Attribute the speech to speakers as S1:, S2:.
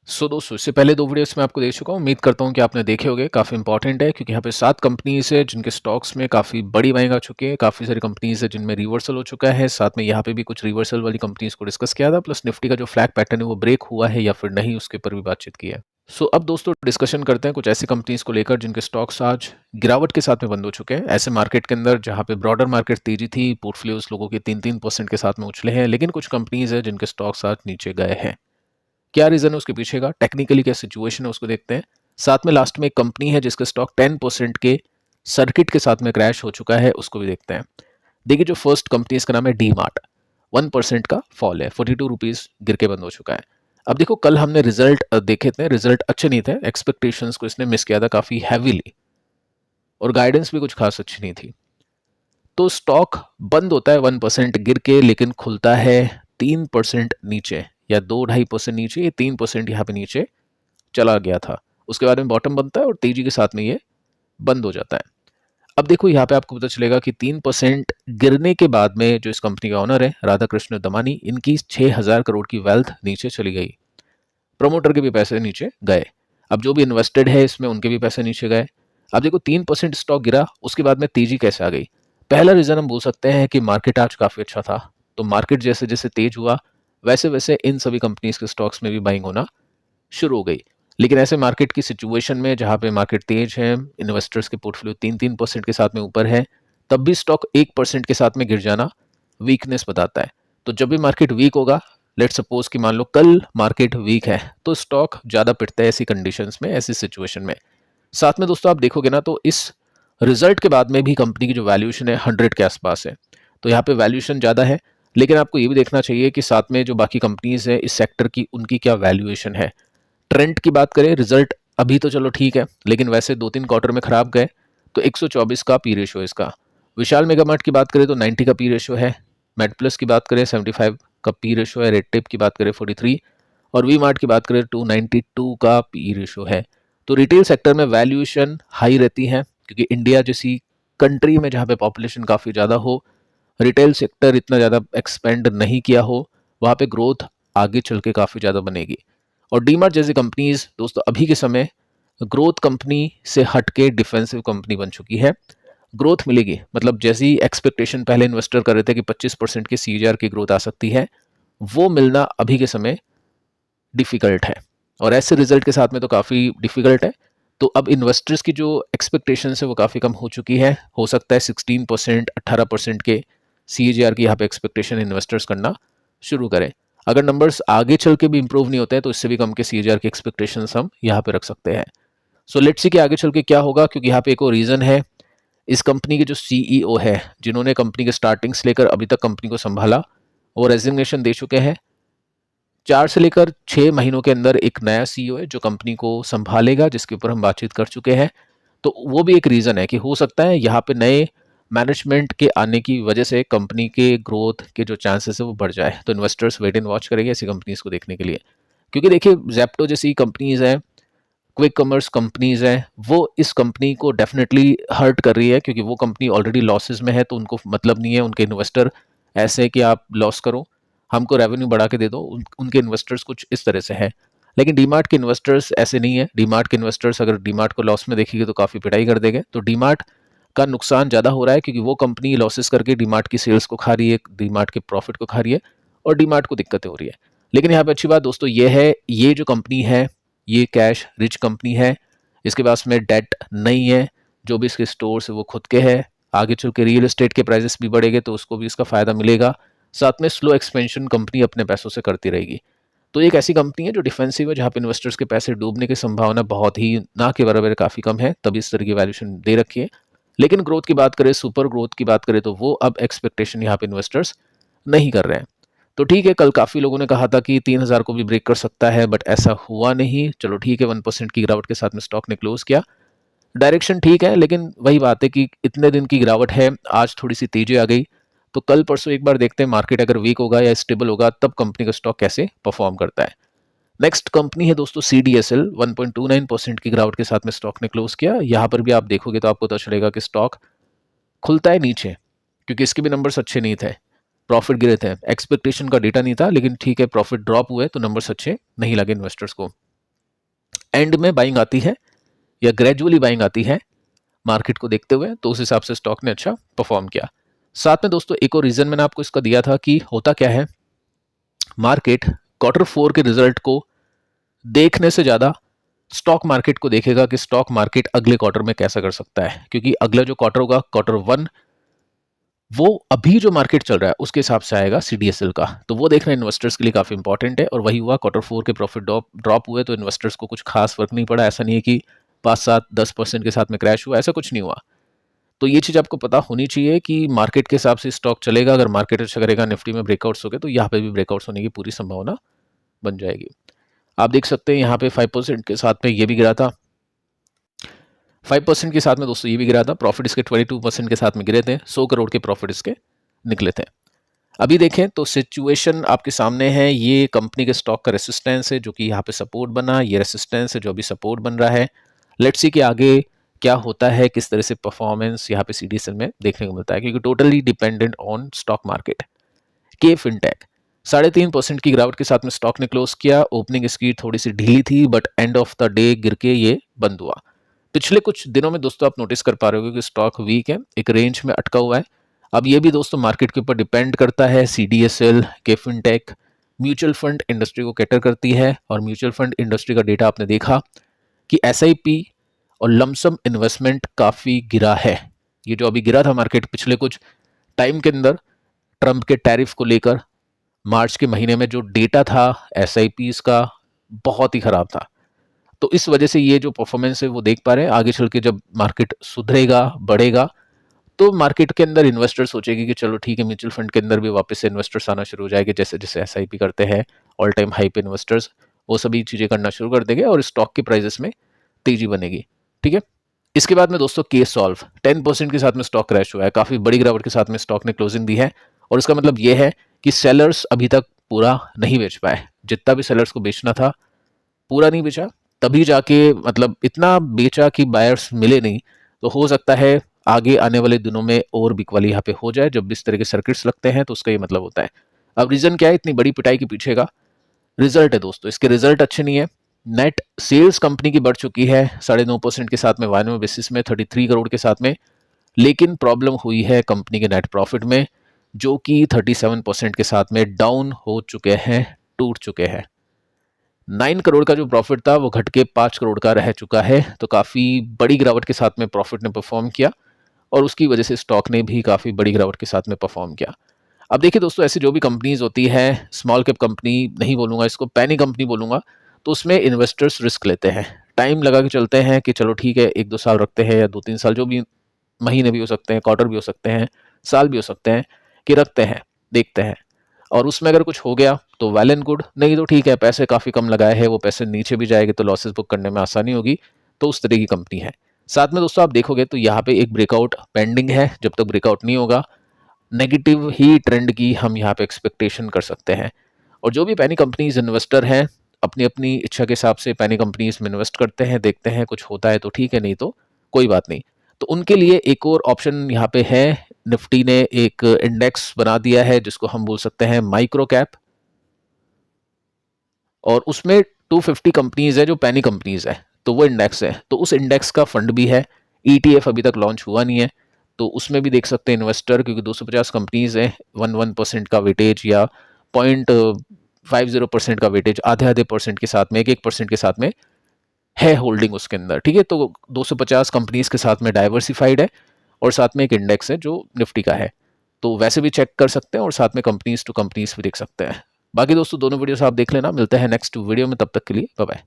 S1: दोस्तों, इससे पहले 2 वीडियोस मैं आपको दे चुका हूँ। उम्मीद करता हूँ कि आपने देखे होंगे। काफ़ी इंपॉर्टेंट है क्योंकि यहाँ पे 7 कंपनीज़ है जिनके स्टॉक्स में काफ़ी बड़ी बाइंग आ चुकी है। काफ़ी सारी कंपनीज़ है जिनमें रिवर्सल हो चुका है। साथ में यहाँ पे भी कुछ रिवर्सल वाली कंपनीज़ को डिस्कस किया था। प्लस निफ्टी का जो फ्लैग पैटर्न है वो ब्रेक हुआ है या फिर नहीं, उसके ऊपर भी बातचीत की है। अब दोस्तों डिस्कशन करते हैं कुछ ऐसी कंपनीज़ को लेकर जिनके स्टॉक्स आज गिरावट के साथ में बंद हो चुके हैं। ऐसे मार्केट के अंदर जहाँ पे ब्रॉडर मार्केट तेजी थी, पोर्टफोलियोज लोगों के 3-3% के साथ में उछले हैं, लेकिन कुछ कंपनीज़ है जिनके स्टॉक्स आज नीचे गए हैं। क्या रीजन है उसके पीछे का, टेक्निकली क्या सिचुएशन है उसको देखते हैं। साथ में लास्ट में एक कंपनी है जिसका स्टॉक 10% के सर्किट के साथ में क्रैश हो चुका है, उसको भी देखते हैं। देखिए, जो फर्स्ट कंपनी इसका नाम है डी मार्ट। 1% का फॉल है, 42 रुपीज गिर के बंद हो चुका है। अब देखो, कल हमने रिजल्ट देखे थे, रिजल्ट अच्छे नहीं थे, एक्सपेक्टेशंस को इसने मिस किया था काफी हैवीली, और गाइडेंस भी कुछ खास अच्छी नहीं थी। तो स्टॉक बंद होता है 1% गिर के, लेकिन खुलता है 3% नीचे या 2-2.5% नीचे। ये 3% यहाँ पे नीचे चला गया था। उसके बाद में बॉटम बनता है और तेजी के साथ में ये बंद हो जाता है। अब देखो, यहाँ पे आपको पता चलेगा कि 3% गिरने के बाद में जो इस कंपनी का ओनर है राधा कृष्ण दमानी, इनकी 6,000 करोड़ की वेल्थ नीचे चली गई। प्रमोटर के भी पैसे नीचे गए। अब जो भी इन्वेस्टेड है इसमें, उनके भी पैसे नीचे गए। अब देखो, 3% स्टॉक गिरा, उसके बाद में तेजी कैसे आ गई। पहला रीजन हम बोल सकते हैं कि मार्केट आज काफी अच्छा था, तो मार्केट जैसे जैसे तेज हुआ वैसे वैसे इन सभी कंपनीज के स्टॉक्स में भी बाइंग होना शुरू हो गई। लेकिन ऐसे मार्केट की सिचुएशन में जहां पे मार्केट तेज है, इन्वेस्टर्स के पोर्टफोलियो 3-3% के साथ में ऊपर है, तब भी स्टॉक 1% के साथ में गिर जाना वीकनेस बताता है। तो जब भी मार्केट वीक होगा, लेट सपोज कि मान लो कल मार्केट वीक है, तो स्टॉक ज्यादा पिटता है ऐसी कंडीशंस में, ऐसी सिचुएशन में। साथ में दोस्तों आप देखोगे ना, तो इस रिजल्ट के बाद में भी कंपनी की जो वैल्यूएशन है 100 के आसपास है। तो यहाँ पे वैल्यूएशन ज्यादा है, लेकिन आपको ये भी देखना चाहिए कि साथ में जो बाकी कंपनीज है इस सेक्टर की, उनकी क्या वैल्यूएशन है। ट्रेंड की बात करें, रिजल्ट अभी तो चलो ठीक है, लेकिन वैसे 2-3 क्वार्टर में खराब गए, तो 124 का पी रेशो है इसका। विशाल मेगामार्ट की बात करें तो 90 का पी रेशो है। मेड प्लस की बात करें 75 का पी रेशो है। रेड टेप की बात करें 43, और वी मार्ट की बात करें 292 का पी रेशो है। तो रिटेल सेक्टर में वैल्यूएशन हाई रहती है, क्योंकि इंडिया जैसी कंट्री में जहाँ पे पॉपुलेशन काफ़ी ज़्यादा हो, रिटेल सेक्टर इतना ज़्यादा एक्सपेंड नहीं किया हो, वहाँ पे ग्रोथ आगे चल के काफ़ी ज़्यादा बनेगी। और डीमार्ट जैसी कंपनीज दोस्तों अभी के समय ग्रोथ कंपनी से हटके डिफेंसिव कंपनी बन चुकी है। ग्रोथ मिलेगी, मतलब जैसी एक्सपेक्टेशन पहले इन्वेस्टर कर रहे थे कि 25% की सीजीआर की ग्रोथ आ सकती है, वो मिलना अभी के समय डिफिकल्ट है, और ऐसे रिजल्ट के साथ में तो काफ़ी डिफिकल्ट है। तो अब इन्वेस्टर्स की जो एक्सपेक्टेशन है वो काफ़ी कम हो चुकी है। हो सकता है 16%, 18% के सीजीआर की यहाँ पे एक्सपेक्टेशन इन्वेस्टर्स करना शुरू करें। अगर नंबर्स आगे चल के भी इंप्रूव नहीं होते हैं, तो इससे भी कम के सीजीआर की एक्सपेक्टेशंस हम यहाँ पे रख सकते हैं। लेट्स सी कि आगे चल के क्या होगा, क्योंकि यहाँ पे एक और रीज़न है। इस कंपनी के जो सीईओ है, जिन्होंने कंपनी के स्टार्टिंग से लेकर अभी तक कंपनी को संभाला, वो रेजिग्नेशन दे चुके हैं। 4 से लेकर 6 महीनों के अंदर एक नया सीईओ है जो कंपनी को संभालेगा, जिसके ऊपर हम बातचीत कर चुके हैं। तो वो भी एक रीज़न है कि हो सकता है यहाँ पे नए मैनेजमेंट के आने की वजह से कंपनी के ग्रोथ के जो चांसेस है वो बढ़ जाए। तो इन्वेस्टर्स वेट एंड वॉच करेंगे ऐसी कंपनीज को देखने के लिए, क्योंकि देखिए जेप्टो जैसी कंपनीज हैं, क्विक कॉमर्स कंपनीज हैं, वो इस कंपनी को डेफिनेटली हर्ट कर रही है, क्योंकि वो कंपनी ऑलरेडी लॉसेस में है, तो उनको मतलब नहीं है। उनके इन्वेस्टर ऐसे है कि आप लॉस करो, हमको रेवेन्यू बढ़ा के दे दो। उनके इन्वेस्टर्स कुछ इस तरह से है। लेकिन डीमार्ट के इन्वेस्टर्स ऐसे नहीं है। डीमार्ट के इन्वेस्टर्स अगर डीमार्ट को लॉस में देखेंगे तो काफ़ी पिटाई कर देंगे। तो डीमार्ट का नुकसान ज़्यादा हो रहा है, क्योंकि वो कंपनी लॉसेस करके डीमार्ट की सेल्स को खा रही है, डीमार्ट के प्रॉफिट को खा रही है, और डीमार्ट को दिक्कतें हो रही है। लेकिन यहाँ पे अच्छी बात दोस्तों ये है, ये जो कंपनी है ये कैश रिच कंपनी है, इसके पास में डेट नहीं है, जो भी इसके स्टोर्स है वो खुद के हैं। आगे चल के रियल एस्टेट के प्राइसेस भी बढ़ेंगे तो उसको भी इसका फायदा मिलेगा। साथ में स्लो एक्सपेंशन कंपनी अपने पैसों से करती रहेगी। तो एक ऐसी कंपनी है जो डिफेंसिव है, जहाँ पे इन्वेस्टर्स के पैसे डूबने की संभावना बहुत ही ना के बराबर काफ़ी कम है, तभी इस तरह की वैल्यूएशन दे रखी है। लेकिन ग्रोथ की बात करें, सुपर ग्रोथ की बात करें, तो वो अब एक्सपेक्टेशन यहाँ पे इन्वेस्टर्स नहीं कर रहे हैं। तो ठीक है, कल काफ़ी लोगों ने कहा था कि 3,000 को भी ब्रेक कर सकता है, बट ऐसा हुआ नहीं। चलो ठीक है, 1% की गिरावट के साथ में स्टॉक ने क्लोज किया। डायरेक्शन ठीक है, लेकिन वही बात है कि इतने दिन की गिरावट है, आज थोड़ी सी तेजी आ गई। तो कल परसों एक बार देखते हैं मार्केट अगर वीक होगा या स्टेबल होगा, तब कंपनी का स्टॉक कैसे परफॉर्म करता है। नेक्स्ट कंपनी है दोस्तों CDSL। 1.29% की गिरावट के साथ में स्टॉक ने क्लोज किया। यहाँ पर भी आप देखोगे तो आपको पता चलेगा कि स्टॉक खुलता है नीचे, क्योंकि इसके भी नंबर्स अच्छे नहीं थे, प्रॉफिट गिरे थे, एक्सपेक्टेशन का डेटा नहीं था। लेकिन ठीक है, प्रॉफिट ड्रॉप हुए तो नंबर्स अच्छे नहीं लगे इन्वेस्टर्स को। एंड में बाइंग आती है या ग्रेजुअली बाइंग आती है मार्केट को देखते हुए, तो उस हिसाब से स्टॉक ने अच्छा परफॉर्म किया। साथ में दोस्तों एक और रीजन मैंने आपको इसका दिया था कि होता क्या है, मार्केट Q4 के रिजल्ट को देखने से ज्यादा स्टॉक मार्केट को देखेगा कि स्टॉक मार्केट अगले क्वार्टर में कैसा कर सकता है, क्योंकि अगला जो क्वार्टर होगा Q1, वो अभी जो मार्केट चल रहा है उसके हिसाब से आएगा CDSL का, तो वो देखना इन्वेस्टर्स के लिए काफी इंपॉर्टेंट है। और वही हुआ, Q4 के प्रॉफिट ड्रॉप हुए तो इन्वेस्टर्स को कुछ खास फर्क नहीं पड़ा। ऐसा नहीं है कि 5-7-10% के साथ में क्रैश हुआ, ऐसा कुछ नहीं हुआ। तो ये चीज आपको पता होनी चाहिए कि मार्केट के हिसाब से स्टॉक चलेगा। अगर मार्केट अच्छा करेगा, निफ्टी में ब्रेकआउट्स हो गए, तो यहाँ पे भी ब्रेकआउट्स होने की पूरी संभावना बन जाएगी। आप देख सकते हैं यहाँ पे 5% के साथ में ये भी गिरा था, 5% के साथ में दोस्तों ये भी गिरा था। प्रॉफिट इसके 22% के साथ में गिरे थे, 100 करोड़ के प्रॉफिट इसके निकले थे। अभी देखें तो सिचुएशन आपके सामने है, ये कंपनी के स्टॉक का रेसिस्टेंस है जो कि यहाँ पे सपोर्ट बना, ये रेसिस्टेंस है जो अभी सपोर्ट बन रहा है। लेट्स सी कि आगे क्या होता है, किस तरह से परफॉर्मेंस यहाँ पे CDSL में देखने को मिलता है, क्योंकि totally dependent on stock market. K fintech 3.5% की गिरावट के साथ में स्टॉक ने क्लोज किया। ओपनिंग इसकी थोड़ी सी ढीली थी, but end of the day गिर के ये बंद हुआ। पिछले कुछ दिनों में दोस्तों आप नोटिस कर पा रहे हो कि स्टॉक वीक है, एक रेंज में अटका हुआ है। अब ये भी दोस्तों मार्केट के ऊपर डिपेंड करता है। CDSL, K fintech mutual fund industry को कैटर करती है, और म्यूचुअल फंड इंडस्ट्री का डेटा आपने देखा कि SIP और लमसम इन्वेस्टमेंट काफी गिरा है। ये जो अभी गिरा था मार्केट पिछले कुछ टाइम के अंदर, ट्रंप के टैरिफ को लेकर मार्च के महीने में जो डेटा था SIPs का बहुत ही खराब था। तो इस वजह से ये जो परफॉर्मेंस है वो देख पा रहे हैं। आगे चल के जब मार्केट सुधरेगा, बढ़ेगा, तो मार्केट के अंदर इन्वेस्टर सोचेंगे कि चलो ठीक है, म्यूचुअल फंड के अंदर भी वापस से इन्वेस्टर्स आना शुरू हो जाएंगे, जैसे जैसे SIP करते हैं ऑल टाइम हाई पे इन्वेस्टर्स, वो सभी चीजें करना शुरू कर देंगे और स्टॉक के प्राइसेस में तेजी बनेगी। ठीक है, इसके बाद में दोस्तों के सॉल्व 10% के साथ में स्टॉक क्रैश हुआ है, काफी बड़ी गिरावट के साथ में स्टॉक ने क्लोजिंग दी है। और इसका मतलब ये है कि सेलर्स अभी तक पूरा नहीं बेच पाए, जितना भी सेलर्स को बेचना था पूरा नहीं बेचा, तभी जाके मतलब इतना बेचा कि बायर्स मिले नहीं। तो हो सकता है आगे आने वाले दिनों में और बिकवाली यहाँ पे हो जाए। जब इस तरह के सर्किट्स लगते हैं तो उसका ये मतलब होता है। अब रीजन क्या है इतनी बड़ी पिटाई के पीछे का? रिजल्ट है दोस्तों, इसके रिजल्ट अच्छे नहीं है। नेट सेल्स कंपनी की बढ़ चुकी है 9.5% के साथ में, वायनुअल बेसिस में 33 करोड़ के साथ में, लेकिन प्रॉब्लम हुई है कंपनी के नेट प्रॉफिट में, जो कि 37% के साथ में डाउन हो चुके हैं, टूट चुके हैं। 9 करोड़ का जो प्रॉफिट था वो घट के 5 करोड़ का रह चुका है। तो काफी बड़ी गिरावट के साथ में प्रॉफिट ने परफॉर्म किया, और उसकी वजह से स्टॉक ने भी काफी बड़ी गिरावट के साथ में परफॉर्म किया। अब देखिए दोस्तों, ऐसी जो भी कंपनीज होती है, स्मॉल कैप कंपनी नहीं बोलूंगा इसको, पैनी कंपनी बोलूंगा, तो उसमें इन्वेस्टर्स रिस्क लेते हैं, टाइम लगा के चलते हैं कि चलो ठीक है 1-2 साल रखते हैं, या 2-3 साल, जो भी महीने भी हो सकते हैं, क्वार्टर भी हो सकते हैं, साल भी हो सकते हैं, कि रखते हैं, देखते हैं। और उसमें अगर कुछ हो गया तो वेल एंड गुड, नहीं तो ठीक है, पैसे काफी कम लगाए हैं, वो पैसे नीचे भी जाएंगे तो लॉसेस बुक करने में आसानी होगी। तो उस तरह की कंपनी है। साथ में दोस्तों आप देखोगे तो यहाँ पे एक ब्रेकआउट पेंडिंग है, जब तक ब्रेकआउट नहीं होगा नेगेटिव ही ट्रेंड की हम यहाँ पे एक्सपेक्टेशन कर सकते हैं। और जो भी पैनी कंपनीज इन्वेस्टर हैं, अपनी अपनी इच्छा के हिसाब से पैनी कंपनीज में इन्वेस्ट करते हैं, देखते हैं कुछ होता है तो ठीक है, नहीं तो कोई बात नहीं। तो उनके लिए एक और ऑप्शन यहाँ पे है, निफ्टी ने एक इंडेक्स बना दिया है जिसको हम बोल सकते हैं माइक्रो कैप, और उसमें 250 कंपनीज है जो पैनी कंपनीज है, तो वो इंडेक्स है। तो उस इंडेक्स का फंड भी है, ETF अभी तक लॉन्च हुआ नहीं है, तो उसमें भी देख सकते हैं इन्वेस्टर, क्योंकि 250 कंपनीज है, 1% का वेटेज या 0.50% का वेटेज, आधे आधे परसेंट के साथ में, 1% के साथ में है होल्डिंग उसके अंदर। ठीक है, तो 250 कंपनीज के साथ में डाइवर्सिफाइड है, और साथ में एक इंडेक्स है जो निफ्टी का है। तो वैसे भी चेक कर सकते हैं, और साथ में कंपनीज टू कंपनीज भी देख सकते हैं। बाकी दोस्तों दोनों वीडियोस आप देख लेना, मिलते हैं नेक्स्ट वीडियो में, तब तक के लिए बाय बाय।